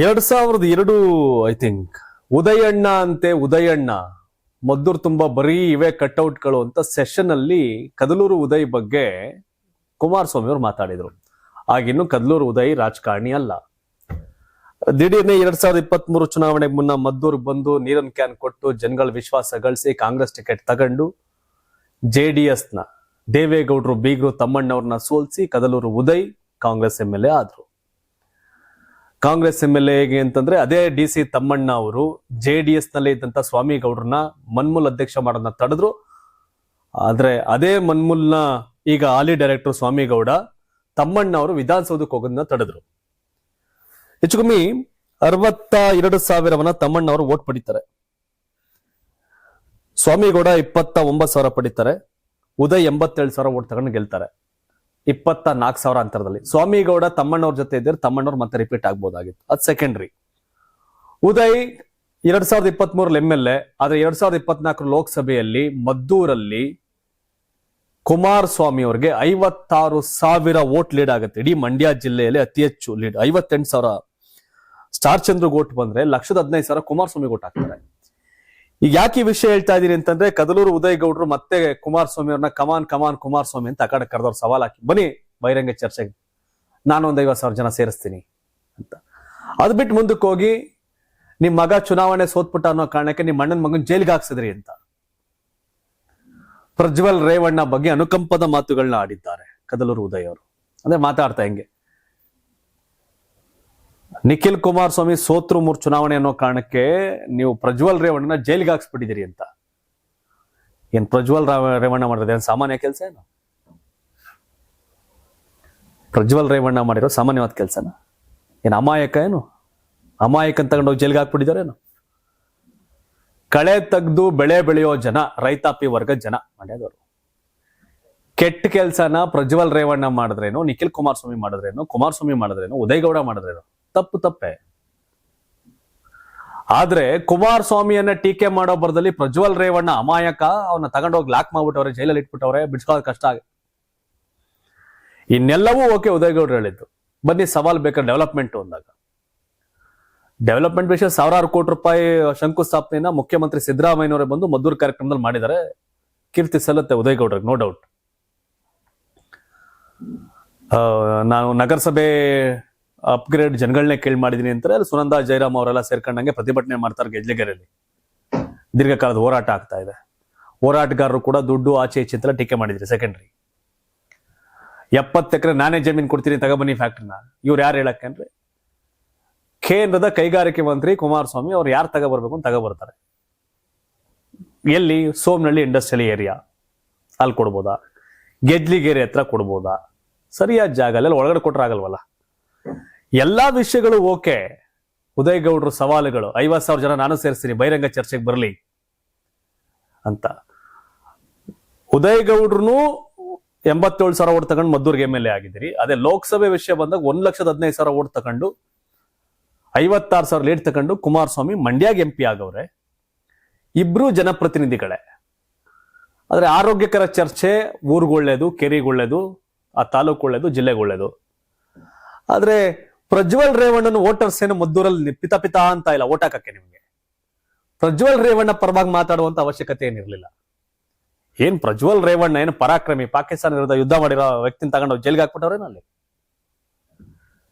2002 I think ಉದಯಣ್ಣ ಅಂತೆ ಉದಯಣ್ಣ ಮದ್ದೂರು ತುಂಬಾ ಬರೀ ಇವೆ ಕಟ್ಔಟ್ಗಳು ಅಂತ ಸೆಷನ್ ಅಲ್ಲಿ ಕದಲೂರು ಉದಯ್ ಬಗ್ಗೆ ಕುಮಾರಸ್ವಾಮಿ ಅವರು ಮಾತಾಡಿದ್ರು. ಆಗಿನ್ನು ಕದಲೂರು ಉದಯ್ ರಾಜಕಾರಣಿ ಅಲ್ಲ. ದಿಢೀರ್ನೆ 2023 ಚುನಾವಣೆಗೆ ಮುನ್ನ ಮದ್ದೂರು ಬಂದು ನೀರನ್ ಕ್ಯಾನ್ ಕೊಟ್ಟು ಜನಗಳ ವಿಶ್ವಾಸ ಗಳಿಸಿ ಕಾಂಗ್ರೆಸ್ ಟಿಕೆಟ್ ತಗೊಂಡು JDS ನ ದೇವೇಗೌಡರು ಬೀಗರು ತಮ್ಮಣ್ಣವ್ರನ್ನ ಸೋಲ್ಸಿ ಕದಲೂರು ಉದಯ್ ಕಾಂಗ್ರೆಸ್ MLA ಆದ್ರು. ಕಾಂಗ್ರೆಸ್ MLA ಹೇಗೆ ಅಂತಂದ್ರೆ ಅದೇ DC ತಮ್ಮಣ್ಣ ಅವರು JDS ನಲ್ಲಿ ಇದ್ದಂತ ಸ್ವಾಮಿಗೌಡ್ರನ್ನ ಮನ್ಮೂಲ್ ಅಧ್ಯಕ್ಷ ಮಾಡೋದನ್ನ ತಡೆದ್ರು. ಆದ್ರೆ ಅದೇ ಮನ್ಮೂಲ್ನ ಈಗ ಹಾಲಿ ಡೈರೆಕ್ಟರ್ ಸ್ವಾಮಿಗೌಡ ತಮ್ಮಣ್ಣ ಅವರು ವಿಧಾನಸೌಧಕ್ಕೆ ಹೋಗೋದನ್ನ ತಡೆದ್ರು. ಹೆಚ್ಚು ಕಮ್ಮಿ 62,000 ತಮ್ಮಣ್ಣ ಅವರು ವೋಟ್ ಪಡಿತಾರೆ. ಸ್ವಾಮಿಗೌಡ 29,000 ಪಡಿತಾರೆ. ಉದಯ್ 87,000 ವೋಟ್ ತಗೊಂಡು ಗೆಲ್ತಾರೆ. 24,000 ಅಂತರದಲ್ಲಿ ಸ್ವಾಮಿಗೌಡ ತಮ್ಮಣ್ಣವ್ರ ಜೊತೆ ಇದ್ದರೆ ತಮ್ಮಣ್ಣವ್ರು ಮತ್ತೆ ರಿಪೀಟ್ ಆಗ್ಬೋದಾಗಿತ್ತು. ಅದು ಸೆಕೆಂಡ್ರಿ. ಉದಯ್ 2023 MLA ಆದ್ರೆ 2024 ಲೋಕಸಭೆಯಲ್ಲಿ ಮದ್ದೂರಲ್ಲಿ ಕುಮಾರಸ್ವಾಮಿ ಅವರಿಗೆ 56,000 ವೋಟ್ ಲೀಡ್ ಆಗುತ್ತೆ. ಇಡೀ ಮಂಡ್ಯ ಜಿಲ್ಲೆಯಲ್ಲಿ ಅತಿ ಹೆಚ್ಚು ಲೀಡ್. 58,000 ಸ್ಟಾರ್ ಚಂದ್ರ ವೋಟ್ ಬಂದ್ರೆ 1,15,000 ಕುಮಾರಸ್ವಾಮಿ ವೋಟ್ ಹಾಕ್ತಾರೆ. ಈಗ ಯಾಕೆ ಈ ವಿಷಯ ಹೇಳ್ತಾ ಇದೀನಿ ಅಂತಂದ್ರೆ ಕದಲೂರು ಉದಯ್ ಗೌಡ್ರು ಮತ್ತೆ ಕುಮಾರಸ್ವಾಮಿ ಅವ್ರನ್ನ ಕಮಾನ್ ಕುಮಾರಸ್ವಾಮಿ ಅಂತ ಆ ಕಡೆ ಕರೆದವ್ರು ಸವಾಲ್ ಹಾಕಿ ಬನ್ನಿ ಬಹಿರಂಗ ಚರ್ಚೆಗೆ, ನಾನೊಂದು 50,000 ಜನ ಸೇರಿಸ್ತೀನಿ ಅಂತ. ಅದ್ ಬಿಟ್ಟು ಮುಂದಕ್ಕೆ ಹೋಗಿ ನಿಮ್ ಮಗ ಚುನಾವಣೆ ಸೋತ್ಪುಟ್ಟ ಅನ್ನೋ ಕಾರಣಕ್ಕೆ ನಿಮ್ ಅಣ್ಣನ ಮಗನ್ ಜೈಲ್ಗೆ ಹಾಕ್ಸಿದ್ರಿ ಅಂತ ಪ್ರಜ್ವಲ್ ರೇವಣ್ಣ ಬಗ್ಗೆ ಅನುಕಂಪದ ಮಾತುಗಳನ್ನ ಆಡಿದ್ದಾರೆ ಕದಲೂರು ಉದಯ್ ಅವರು. ಅಂದ್ರೆ ಮಾತಾಡ್ತಾ ಹೆಂಗೆ ನಿಖಿಲ್ ಕುಮಾರಸ್ವಾಮಿ ಸೋತ್ರು 3 ಚುನಾವಣೆ ಅನ್ನೋ ಕಾರಣಕ್ಕೆ ನೀವು ಪ್ರಜ್ವಲ್ ರೇವಣ್ಣನ ಜೈಲಿಗೆ ಹಾಕ್ಸ್ಬಿಟ್ಟಿದ್ದೀರಿ ಅಂತ. ಏನ್ ಪ್ರಜ್ವಲ್ ರೇವಣ್ಣ ಮಾಡಿರೋದು ಏನ್ ಸಾಮಾನ್ಯ ಕೆಲಸ ಏನು? ಪ್ರಜ್ವಲ್ ರೇವಣ್ಣ ಮಾಡಿರೋ ಸಾಮಾನ್ಯವಾದ ಕೆಲಸನ? ಏನ್ ಅಮಾಯಕ ಏನು? ಅಮಾಯಕನ್ ತಗೊಂಡೋಗಿ ಜೈಲಿಗೆ ಹಾಕ್ಬಿಟ್ಟಿದಾರೇನು? ಕಳೆ ತೆಗ್ದು ಬೆಳೆ ಬೆಳೆಯೋ ಜನ, ರೈತಾಪಿ ವರ್ಗದ ಜನ ಮಂಡ್ಯದವರು. ಕೆಟ್ಟ ಕೆಲಸನ ಪ್ರಜ್ವಲ್ ರೇವಣ್ಣ ಮಾಡಿದ್ರೇನು, ನಿಖಿಲ್ ಕುಮಾರಸ್ವಾಮಿ ಮಾಡಿದ್ರೇನು, ಕುಮಾರಸ್ವಾಮಿ ಮಾಡಿದ್ರೇನು, ಉದಯಗೌಡ ಮಾಡಿದ್ರೇನು ತಪ್ಪೆ. ಆದ್ರೆ ಕುಮಾರಸ್ವಾಮಿಯನ್ನ ಟೀಕೆ ಮಾಡೋ ಬರದಲ್ಲಿ ಪ್ರಜ್ವಲ್ ರೇವಣ್ಣ ಅಮಾಯಕ, ಅವನ್ನ ತಗೊಂಡೋಗಿ ಲಾಕ್ ಮಾಡ್ಬಿಟ್ಟವ್ರೆ, ಜೈಲಲ್ಲಿ ಇಟ್ಬಿಟ್ಟವ್ರೆ, ಬಿಡ್ಸ್ಕೊಳ್ಳೋದು ಕಷ್ಟ ಆಗ. ಇನ್ನೆಲ್ಲವೂ ಓಕೆ ಉದಯಗೌಡರು ಹೇಳಿದ್ದು. ಬನ್ನಿ ಸವಾಲ್ ಬೇಕಾದ್ರೆ ಡೆವಲಪ್ಮೆಂಟ್ ಅಂದಾಗ ಡೆವಲಪ್ಮೆಂಟ್ ವಿಷಯ 1,000 ಕೋಟಿ ರೂಪಾಯಿ ಶಂಕುಸ್ಥಾಪನೆಯನ್ನ ಮುಖ್ಯಮಂತ್ರಿ ಸಿದ್ದರಾಮಯ್ಯನವರೇ ಬಂದು ಮದ್ದೂರು ಕಾರ್ಯಕ್ರಮದಲ್ಲಿ ಮಾಡಿದ್ದಾರೆ. ಕೀರ್ತಿ ಸಲ್ಲುತ್ತೆ ಉದಯಗೌಡ್ರಿಗೆ, ನೋ ಡೌಟ್. ನಾನು ನಗರಸಭೆ ಅಪ್ಗ್ರೇಡ್ ಜನಗಳನ್ನೇ ಕೇಳಿ ಮಾಡಿದೀನಿ ಅಂತಾರೆ. ಅಲ್ಲಿ ಸುನಂದಾ ಜಯರಾಮ್ ಅವರೆಲ್ಲ ಸೇರ್ಕೊಂಡಂಗೆ ಪ್ರತಿಭಟನೆ ಮಾಡ್ತಾರೆ ಗೆಜ್ಜೆಗೆರೆಯಲ್ಲಿ. ದೀರ್ಘಕಾಲದ ಹೋರಾಟ ಆಗ್ತಾ ಇದೆ. ಹೋರಾಟಗಾರರು ಕೂಡ ದುಡ್ಡು ಆಚೆ ಈಚೆ ಅಂತೆಲ್ಲ ಟೀಕೆ ಮಾಡಿದ್ರಿ. ಸೆಕೆಂಡ್ರಿ 70 ಎಕರೆ ನಾನೇ ಜಮೀನು ಕೊಡ್ತೀನಿ ತಗೊಬನ್ನಿ ಫ್ಯಾಕ್ಟ್ರಿನ. ಇವ್ರು ಯಾರು ಹೇಳಕ್ಕೆ ಅಂದ್ರೆ ಕೇಂದ್ರದ ಕೈಗಾರಿಕೆ ಮಂತ್ರಿ ಕುಮಾರಸ್ವಾಮಿ ಅವ್ರು ಯಾರು ತಗೊಬರ್ಬೇಕು ಅಂತ ತಗೊಬರ್ತಾರೆ. ಎಲ್ಲಿ? ಸೋಮನಹಳ್ಳಿ ಇಂಡಸ್ಟ್ರಿಯಲ್ ಏರಿಯಾ ಅಲ್ಲಿ ಕೊಡ್ಬೋದಾ? ಗೆಜ್ಲಿಗೇರಿ ಹತ್ರ ಕೊಡ್ಬೋದಾ? ಸರಿಯಾದ ಜಾಗ ಅಲ್ಲಿ ಒಳಗಡೆ ಕೊಟ್ರೆ ಆಗಲ್ವಲ್ಲ. ಎಲ್ಲಾ ವಿಷಯಗಳು ಓಕೆ. ಉದಯಗೌಡರು ಸವಾಲುಗಳು 50,000 ಜನ ನಾನು ಸೇರಿಸ್ತೀನಿ ಬಹಿರಂಗ ಚರ್ಚೆಗೆ ಬರಲಿ ಅಂತ. ಉದಯಗೌಡ್ರು 87,000 ವೋಟ್ ತಗೊಂಡು ಮದ್ದೂರಿಗೆ MLA ಆಗಿದ್ದೀರಿ. ಅದೇ ಲೋಕಸಭೆ ವಿಷಯ ಬಂದಾಗ 1,15,000 ವೋಟ್ ತಗೊಂಡು 56,000 ಲೀಡ್ ತಗೊಂಡು ಕುಮಾರಸ್ವಾಮಿ ಮಂಡ್ಯಗೆ MP ಆಗವ್ರೆ. ಇಬ್ರು ಜನಪ್ರತಿನಿಧಿಗಳೇ. ಆದ್ರೆ ಆರೋಗ್ಯಕರ ಚರ್ಚೆ ಊರುಗೊಳ್ಳೇದು, ಕೆರೆಗೊಳ್ಳೇದು, ಆ ತಾಲೂಕು ಒಳ್ಳೇದು, ಜಿಲ್ಲೆಗೆ ಒಳ್ಳೇದು. ಆದ್ರೆ ಪ್ರಜ್ವಲ್ ರೇವಣ್ಣನ ವೋಟರ್ಸ್ ಏನು ಮದ್ದೂರಲ್ಲಿ ಪಿತ ಅಂತ ಇಲ್ಲ ಓಟ್ ಹಾಕಕ್ಕೆ. ನಿಮ್ಗೆ ಪ್ರಜ್ವಲ್ ರೇವಣ್ಣ ಪರವಾಗಿ ಮಾತಾಡುವಂತ ಅವಶ್ಯಕತೆ ಏನಿರ್ಲಿಲ್ಲ. ಏನ್ ಪ್ರಜ್ವಲ್ ರೇವಣ್ಣ ಏನು ಪರಾಕ್ರಮಿ, ಪಾಕಿಸ್ತಾನ ವಿರುದ್ಧ ಯುದ್ಧ ಮಾಡಿರೋ ವ್ಯಕ್ತಿನ ತಗೊಂಡು ಜೈಲ್ಗೆ ಹಾಕ್ಬಿಟ್ಟವ್ರೇನಲ್ಲಿ?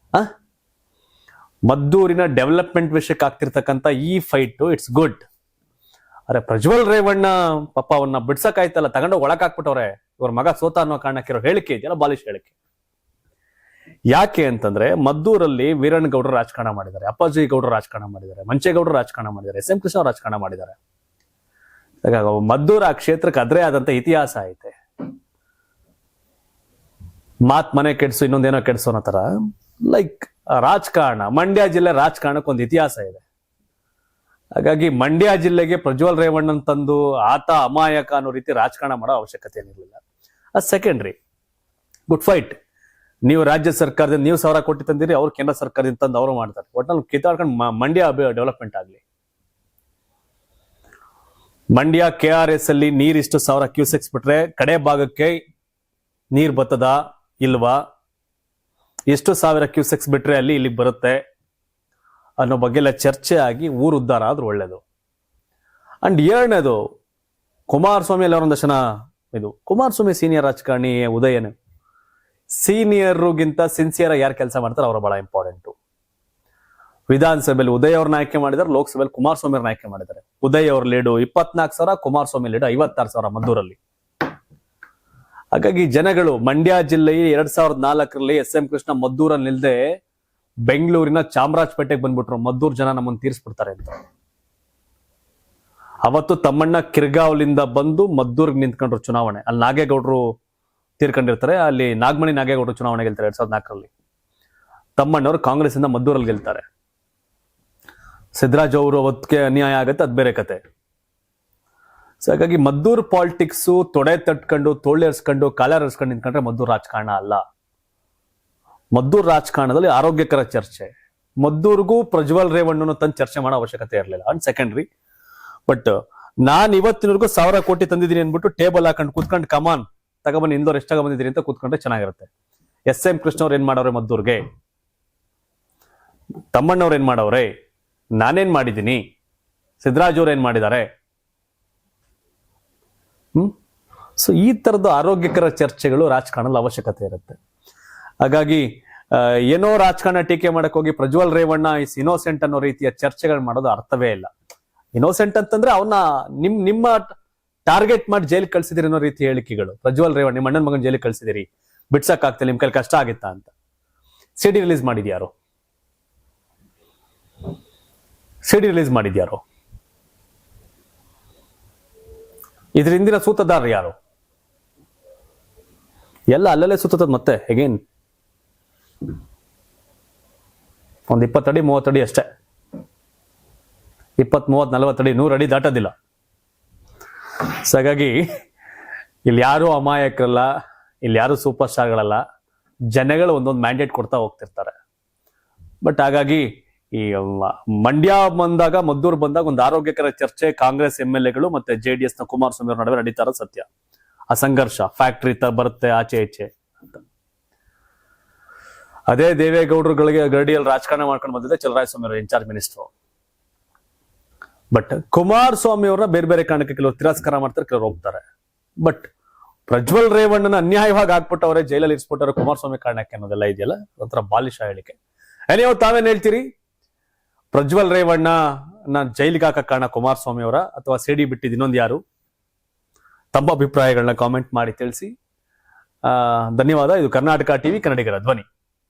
ಮದ್ದೂರಿನ ಡೆವಲಪ್ಮೆಂಟ್ ವಿಷಯಕ್ಕೆ ಆಗ್ತಿರ್ತಕ್ಕಂಥ ಈ ಫೈಟ್ ಇಟ್ಸ್ ಗುಡ್. ಅರೆ ಪ್ರಜ್ವಲ್ ರೇವಣ್ಣ ಪಾಪ ಅವನ್ನ ಬಿಡ್ಸಕ್ಕಾಯ್ತಲ್ಲ, ತಗೊಂಡು ಒಳಕ್ ಹಾಕ್ಬಿಟ್ಟವ್ರೆ. ಇವ್ರ ಮಗ ಸೋತ ಅನ್ನೋ ಕಾರಣಕ್ಕೆ ಇರೋ ಹೇಳಿಕೆ ಇದೆಯಲ್ಲ, ಬಾಲಿಶ್ ಹೇಳಿಕೆ. ಯಾಕೆ ಅಂತಂದ್ರೆ ಮದ್ದೂರಲ್ಲಿ ವೀರಣ್ಣಗೌಡರು ರಾಜಕಾರಣ ಮಾಡಿದ್ದಾರೆ, ಅಪ್ಪಾಜಿ ಗೌಡರು ರಾಜಕಾರಣ ಮಾಡಿದ್ದಾರೆ, ಮಂಚೇಗೌಡರು ರಾಜಕಾರಣ ಮಾಡಿದ್ದಾರೆ, SM ಕೃಷ್ಣ ರಾಜಕಾರಣ ಮಾಡಿದ್ದಾರೆ. ಮದ್ದೂರು ಆ ಕ್ಷೇತ್ರಕ್ಕೆ ಅದ್ರೇ ಆದಂತ ಇತಿಹಾಸ ಐತೆ. ಮನೆ ಕೆಡ್ಸು ಇನ್ನೊಂದೇನೋ ಕೆಡ್ಸು ಅನ್ನೋ ತರ ಲೈಕ್ ರಾಜಕಾರಣ, ಮಂಡ್ಯ ಜಿಲ್ಲೆ ರಾಜಕಾರಣಕ್ಕೆ ಒಂದು ಇತಿಹಾಸ ಇದೆ. ಹಾಗಾಗಿ ಮಂಡ್ಯ ಜಿಲ್ಲೆಗೆ ಪ್ರಜ್ವಲ್ ರೇವಣ್ಣನ್ ತಂದು ಆತ ಅಮಾಯಕ ಅನ್ನೋ ರೀತಿ ರಾಜಕಾರಣ ಮಾಡೋ ಅವಶ್ಯಕತೆ ಏನಿರಲಿಲ್ಲ. ಅದು ಸೆಕೆಂಡ್ರಿ. Good fight. ನೀವು ರಾಜ್ಯ ಸರ್ಕಾರದಿಂದ ನೀವು 1,000 ಕೋಟಿ ತಂದಿರಿ, ಅವ್ರು ಕೇಂದ್ರ ಸರ್ಕಾರದಿಂದ ತಂದು ಅವರು ಮಾಡ್ತಾರೆ. ಒಟ್ನಲ್ಲಿ ಕಿತ್ತಾಡ್ಕೊಂಡು ಮಂಡ್ಯ ಡೆವಲಪ್ಮೆಂಟ್ ಆಗಲಿ. ಮಂಡ್ಯ KRS ಅಲ್ಲಿ ನೀರಿಷ್ಟು 1,000 ಕ್ಯೂಸೆಕ್ಸ್ ಬಿಟ್ರೆ ಕಡೆ ಭಾಗಕ್ಕೆ ನೀರ್ ಬರ್ತದ ಇಲ್ವಾ? ಎಷ್ಟು 1,000 ಕ್ಯೂಸೆಕ್ಸ್ ಬಿಟ್ರೆ ಅಲ್ಲಿ ಇಲ್ಲಿಗೆ ಬರುತ್ತೆ? ಅನ್ನೋ ಬಗ್ಗೆ ಎಲ್ಲ ಚರ್ಚೆ ಆಗಿ ಊರು ಉದ್ಧಾರ ಆದ್ರೂ ಒಳ್ಳೇದು. ಅಂಡ್ ಎರಡನೇದು, ಕುಮಾರಸ್ವಾಮಿ ಎಲ್ಲ ಒಂದಷ್ಟು ಜನ ಇದು ಕುಮಾರಸ್ವಾಮಿ ಸೀನಿಯರ್ ರಾಜಕಾರಣಿ, ಉದಯನ್ ಸೀನಿಯರ್ಗಿಂತ ಸಿನ್ಸಿಯರ್ ಯಾರು ಕೆಲಸ ಮಾಡ್ತಾರೆ ಅವರ ಬಹಳ ಇಂಪಾರ್ಟೆಂಟು. ವಿಧಾನಸಭೆಯಲ್ಲಿ ಉದಯ್ ಅವ್ರನ್ನ ಆಯ್ಕೆ ಮಾಡಿದ್ದಾರೆ, ಲೋಕಸಭೆಯಲ್ಲಿ ಕುಮಾರಸ್ವಾಮಿ ಅವ್ರನ್ನ ಆಯ್ಕೆ ಮಾಡಿದ್ದಾರೆ. ಉದಯ್ ಅವ್ರ ಲೀಡು 24,000, ಕುಮಾರಸ್ವಾಮಿ ಲೀಡು 56,000 ಮದ್ದೂರಲ್ಲಿ. ಹಾಗಾಗಿ ಜನಗಳು ಮಂಡ್ಯ ಜಿಲ್ಲೆಯ 2004ರಲ್ಲಿ SM ಕೃಷ್ಣ ಮದ್ದೂರಲ್ಲಿ ನಿಲ್ದೆ ಬೆಂಗಳೂರಿನ ಚಾಮರಾಜಪೇಟೆಗೆ ಬಂದ್ಬಿಟ್ರು, ಮದ್ದೂರ್ ಜನ ನಮ್ಮನ್ನು ತೀರಿಸ್ಬಿಡ್ತಾರೆ ಅಂತ. ಅವತ್ತು ತಮ್ಮಣ್ಣ ಕಿರ್ಗಾವ್ಲಿಂದ ಬಂದು ಮದ್ದೂರ್ಗೆ ನಿಂತ್ಕೊಂಡ್ರು ಚುನಾವಣೆ. ಅಲ್ಲಿ ನಾಗೇಗೌಡರು ತೀರ್ಕೊಂಡಿರ್ತಾರೆ, ಅಲ್ಲಿ ನಾಗಮಣಿ ನಾಗೇಗೌಡರು ಚುನಾವಣೆ ಗೆಲ್ತಾರೆ 2004ರಲ್ಲಿ. ತಮ್ಮಣ್ಣವರು ಕಾಂಗ್ರೆಸ್ ಇಂದ ಮದ್ದೂರಲ್ಲಿ ಗೆಲ್ತಾರೆ. ಸಿದ್ದರಾಜ್ ಅವರು ಅವತ್ತಿಗೆ ಅನ್ಯಾಯ ಆಗತ್ತೆ, ಅದ್ ಬೇರೆ ಕತೆ. ಸೊ ಹಾಗಾಗಿ ಮದ್ದೂರ್ ಪಾಲಿಟಿಕ್ಸ್ ತೊಡೆ ತಟ್ಕೊಂಡು, ತೋಳೇರ್ಸ್ಕೊಂಡು, ಕಾಲರ್ಸ್ಕೊಂಡು ನಿಂತ್ಕೊಂಡ್ರೆ ಮದ್ದೂರ್ ರಾಜಕಾರಣ ಅಲ್ಲ. ಮದ್ದೂರ್ ರಾಜಕಾರಣದಲ್ಲಿ ಆರೋಗ್ಯಕರ ಚರ್ಚೆ. ಮದ್ದೂರ್ಗೂ ಪ್ರಜ್ವಲ್ ರೇವಣ್ಣನು ತಂದು ಚರ್ಚೆ ಮಾಡೋ ಅವಶ್ಯಕತೆ ಇರಲಿಲ್ಲ, ಅಂಡ್ ಸೆಕೆಂಡ್ರಿ. ಬಟ್ ನಾನ್ ಇವತ್ತಿನವರೆಗೂ 1,000 ಕೋಟಿ ತಂದಿದ್ದೀನಿ ಅನ್ಬಿಟ್ಟು ಟೇಬಲ್ ಹಾಕೊಂಡು ಕೂತ್ಕೊಂಡು ಕಮಾನ್ ತಗೊಬನ್ನಿ ಇಂದೋರ್ ಎಷ್ಟಾಗ ಬಂದಿದ್ದೀರಿ ಅಂತ ಕೂತ್ಕೊಂಡ್ರೆ ಚೆನ್ನಾಗಿರುತ್ತೆ. SM ಕೃಷ್ಣ ಅವ್ರು ಏನ್ ಮಾಡವ್ರೆ ಮದ್ದೂರ್ಗೆ, ತಮ್ಮಣ್ಣವ್ರು ಏನ್ ಮಾಡವ್ರೆ, ನಾನೇನ್ ಮಾಡಿದ್ದೀನಿ, ಸಿದ್ದರಾಜ್ ಅವ್ರು ಏನ್ ಮಾಡಿದ್ದಾರೆ. ಸೊ ಈ ತರದ ಆರೋಗ್ಯಕರ ಚರ್ಚೆಗಳು ರಾಜಕಾರಣದ ಅವಶ್ಯಕತೆ ಇರುತ್ತೆ. ಹಾಗಾಗಿ ಏನೋ ರಾಜಕಾರಣ ಟೀಕೆ ಮಾಡಕ್ ಹೋಗಿ ಪ್ರಜ್ವಲ್ ರೇವಣ್ಣ ಇಸ್ ಇನೋಸೆಂಟ್ ಅನ್ನೋ ರೀತಿಯ ಚರ್ಚೆಗಳು ಮಾಡೋದು ಅರ್ಥವೇ ಇಲ್ಲ. ಇನೋಸೆಂಟ್ ಅಂತಂದ್ರೆ ಅವನ್ನ ನಿಮ್ಮ ಟಾರ್ಗೆಟ್ ಮಾಡಿ ಜೈಲಿಗೆ ಕಳ್ಸಿದಿರಿ ಅನ್ನೋ ರೀತಿ ಹೇಳಿಕೆಗಳು. ಪ್ರಜ್ವಲ್ ರೇವಣ್ಣ ನಿಮ್ಮ ಅಣ್ಣನ ಮಗನ್ ಜೈಲಿಗೆ ಕಳ್ಸಿದಿರಿ, ಬಿಡ್ಸಕ್ ಆಗ್ತಿಲ್ಲ, ನಿಮ್ ಕೈಲಿ ಕಷ್ಟ ಆಗಿತ್ತಾ ಅಂತ. ಸಿಡಿ ರಿಲೀಸ್ ಮಾಡಿದ್ಯಾರು? ಸಿಡಿ ರಿಲೀಸ್ ಮಾಡಿದ್ಯಾರು? ಇದ್ರ ಹಿಂದಿನ ಸೂತದಾರ ಯಾರು? ಎಲ್ಲ ಅಲ್ಲಲ್ಲೇ ಸುತ್ತದ ಮತ್ತೆ ಹೇಗೇನ್ ಒಂದ್ 20 ಅಡಿ 30 ಅಡಿ ಅಷ್ಟೇ, 20, 30, 40 ಅಡಿ 100 ಅಡಿ ದಾಟೋದಿಲ್ಲ. ಹಾಗಾಗಿ ಇಲ್ಲಿ ಯಾರು ಅಮಾಯಕರಲ್ಲ, ಇಲ್ಲಿ ಯಾರು ಸೂಪರ್ ಸ್ಟಾರ್ಗಳಲ್ಲ. ಜನಗಳು ಒಂದೊಂದು ಮ್ಯಾಂಡೇಟ್ ಕೊಡ್ತಾ ಹೋಗ್ತಿರ್ತಾರೆ. ಬಟ್ ಹಾಗಾಗಿ ಈ ಮಂಡ್ಯ ಬಂದಾಗ, ಮದ್ದೂರು ಬಂದಾಗ ಒಂದು ಆರೋಗ್ಯಕರ ಚರ್ಚೆ ಕಾಂಗ್ರೆಸ್ MLAಗಳು ಮತ್ತೆ JDS ನ ಕುಮಾರಸ್ವಾಮಿ ಅವ್ರ ನಡುವೆ ನಡೀತಾ ಇರೋದು ಸತ್ಯ. ಆ ಸಂಘರ್ಷ ಫ್ಯಾಕ್ಟ್ರಿ ಬರುತ್ತೆ ಆಚೆ ಈಚೆ ಅಂತ. ಅದೇ ದೇವೇಗೌಡರುಗಳಿಗೆ ಗಡಿಯಲ್ಲಿ ರಾಜಕಾರಣ ಮಾಡ್ಕೊಂಡು ಬಂದಿದೆ ಚಲರಾಯಸ್ವಾಮಿ ಅವರು ಇನ್ಚಾರ್ಜ್ ಮಿನಿಸ್ಟರ್. ಬಟ್ ಕುಮಾರಸ್ವಾಮಿ ಅವ್ರನ್ನ ಬೇರೆ ಬೇರೆ ಕಾರಣಕ್ಕೆ ಕೆಲವರು ತಿರಸ್ಕಾರ ಮಾಡ್ತಾರೆ, ಕೆಲವರು ಹೋಗ್ತಾರೆ. ಬಟ್ ಪ್ರಜ್ವಲ್ ರೇವಣ್ಣನ ಅನ್ಯಾಯವಾಗಿ ಹಾಕ್ಬಿಟ್ಟು ಅವರೇ ಜೈಲಲ್ಲಿ ಇರಿಸ್ಬಿಟ್ಟವ್ರೆ ಕುಮಾರಸ್ವಾಮಿ ಕಾರಣಕ್ಕೆ ಅನ್ನೋದೆಲ್ಲ ಇದೆಯಲ್ಲ, ಒಂಥರ ಬಾಲಿಶ ಹೇಳಿಕೆ. ನೀವು ತಾವೇನ್ ಹೇಳ್ತೀರಿ? ಪ್ರಜ್ವಲ್ ರೇವಣ್ಣ ಜೈಲಿಗೆ ಹಾಕಕ್ ಕಾರಣ ಕುಮಾರಸ್ವಾಮಿ ಅವರ ಅಥವಾ ಸಿಡಿ ಬಿಟ್ಟಿದ್ ಇನ್ನೊಂದು ಯಾರು? ತಮ್ಮ ಅಭಿಪ್ರಾಯಗಳನ್ನ ಕಾಮೆಂಟ್ ಮಾಡಿ ತಿಳಿಸಿ. ಧನ್ಯವಾದ. ಇದು ಕರ್ನಾಟಕ ಟಿವಿ, ಕನ್ನಡಿಗರ ಧ್ವನಿ.